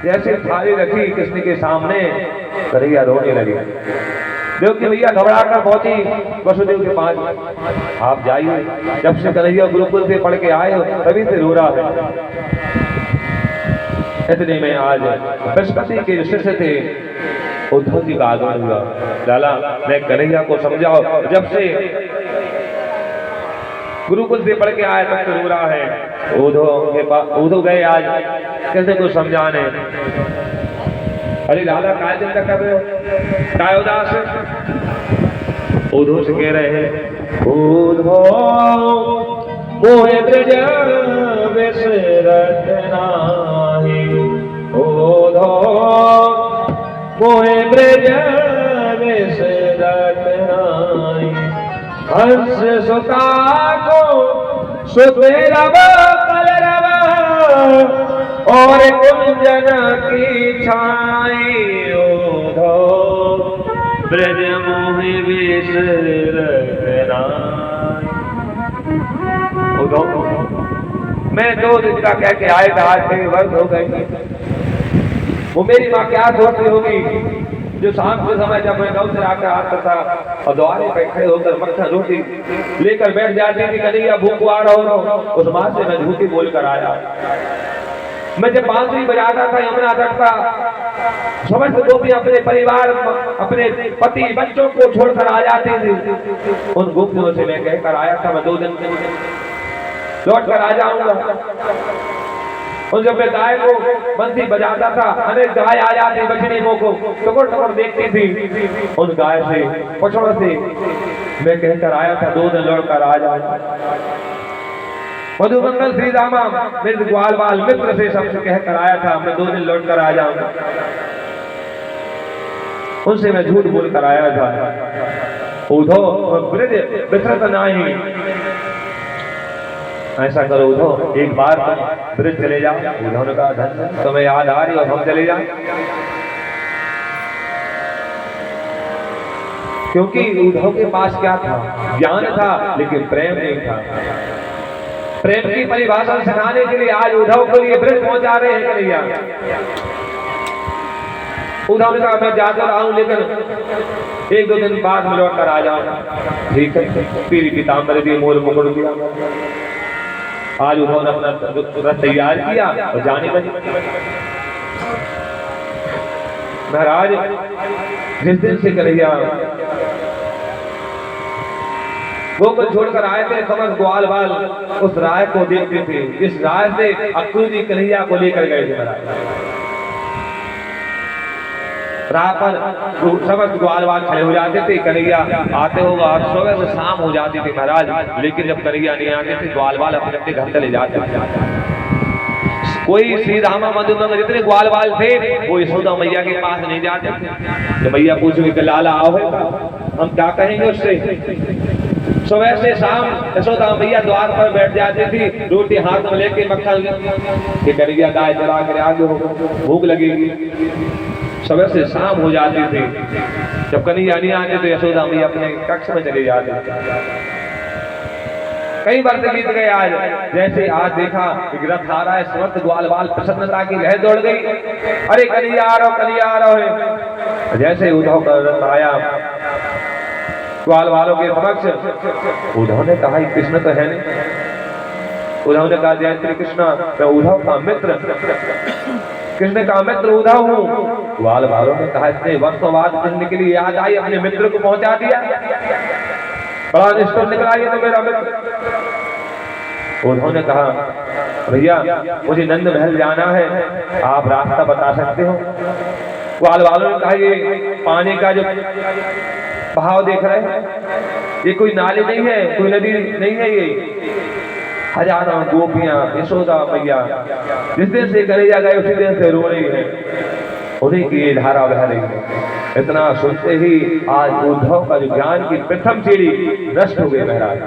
जैसे थाली रखी कृष्ण के सामने, कन्हैया रोने लगे। देवकी मैया घबरा कर पहुंची वसुदेव के पास। आप जाइए, जब से कन्हैया गुरुकुल से पढ़ के आए तभी से रो रहा है। इतने में आज बृहस्पति के शिष्य थे उद्धव जी का आगमन हुआ। लाला मैं कन्हैया को समझाओ, जब से गुरुकुल से पढ़ के आया तब से रो रहा है। उद्धव के पास उद्धव गए आज कैसे को समझाने। अरे लाला काय चिंता कर रहे हो, काय उदास है? उद्धव से कह रहे हैं, उद्धव मोहे ब्रज विसरत नाही, उद्धव मोहे ब्रज विसरत नाही। हंस सुता को सुतेरव कलरव और कुंजन की छाई, उद्धव ब्रज मोहि विसरत नाही। उद्धव मैं 2 दिन का कह के आए था, आज 6 वर्ष हो गए। वो मेरी माँ क्या सोचती होगी जो शाम के समय जब मैं गाँव से आकर आता था और द्वारे पे खड़े होकर मक्खन रोटी लेकर बैठ जाती थी, कन्हैया भूख आ रहा हो, उस माँ से मैं झूठी बोल कर आया। मैं जब बांसुरी बजाता था यमुना तट का, समस्त गोपी अपने परिवार अपने पति बच्चों को छोड़कर आ जाती थी। उन गोपियों से मैं कहकर आया था मैं 2 दिन लौट कर आ जाऊंगा। और जब मैं गाय को बंसी बजाता था, अनेक गाय आ जाती बछड़ी को टुकड़ टुकड़ देखती थी। उन गाय से पछड़ से मैं कहकर आया था 2 दिन लौट कर आ जाऊंगा। मधुमंगल श्री रामा मेरे ग्वाल बाल मित्र से सबसे कहकर आया था मैं 2 दिन लौट कर आ जाऊंगा। उनसे मैं झूठ बोल कर आया था। उद्धव ब्रज विसरत नाही, ऐसा करो उद्धव एक बार ब्रज चले जाओ। उद्धव ने कहा धन तुम्हें याद आ रही और हम चले जाए, क्योंकि उद्धव के पास क्या था, ज्ञान था लेकिन प्रेम नहीं था। प्रेम की परिभाषा सिखाने के लिए आज उद्धव के लिए ब्रज पहुंचा रहे हैं कन्हैया। उद्धव ने कहा मैं जाकर रहा हूं लेकिन 1-2 दिन बाद में लौट कर आ जाऊंगा। ठीक है, पीली पीताम्बर दी, मोर मुकुट दिया। आज उन्होंने अपना रथ तैयार किया और जाने लगे। महाराज जिस दिन से कन्हैया गोकुल छोड़कर आए थे, समझ ग्वाल बाल उस राय को देखते थे। इस राय से अक्रूर जी कन्हैया को लेकर गए थे महाराज। राह पर समस्त ग्वाल बाल खड़े हो जाते थे, कन्हैया आते होगा और सुबह से शाम हो जाती थी महाराज। लेकिन जब कन्हैया नहीं आते थे ग्वाल बाल अपने अपने घर चले जाते थे। कोई श्री रामा मधुमंगल जितने ग्वाल बाल थे वो यशोदा मैया के पास नहीं जाते थे। जब मैया पूछोगे कि लाला आओ है, हम क्या कहेंगे उससे? सुबह से शाम यशोदा मैया द्वार पर बैठ जाती थी, रोटी हाथ में लेके मक्खन के कन्हैया गाय चरा कर आगे हो, भूख लगेगी। सुबह से शाम हो जाती थी। जब कन्हैया नहीं आते तो यशोदा मैया अपने कक्ष में चले जाते। कई बार बीत गए। आज जैसे आज देखा रथ आ रहा है, समस्त ग्वाल बाल प्रसन्नता की लहर दौड़ गई। अरे कन्हैया आ रहा हो, कन्हैया आ रहा है। जैसे उद्धव का रथ आया ग्वाल बालों के समक्ष, उद्धव ने कहा कृष्ण तो है नहीं। उद्धव ने कहा जय श्री कृष्ण, मैं उद्धव का मित्र, कृष्ण का मित्र उद्धव हूँ। ग्वाल बालों ने कहा इतने वर्षों बाद कृष्ण के लिए याद आई, अपने मित्र को पहुंचा दिया, बड़ा निष्ठुर निकला ये तो मेरा मित्र। उन्होंने कहा भैया मुझे नंद महल जाना है, आप रास्ता बता सकते हो? ग्वाल बालों ने कहा ये पानी का जो बहाव देख रहे हैं ये कोई नाली नहीं है, कोई नदी नहीं है, ये हजारों गोपियां यशोदा मैया जिस दिन से कन्हैया गए उसी दिन से रो रही है, उन्हीं की ये धारा बह रही है। इतना सुनते ही आज उद्धव का जो ज्ञान की प्रथम सीढ़ी नष्ट हो गई महाराज।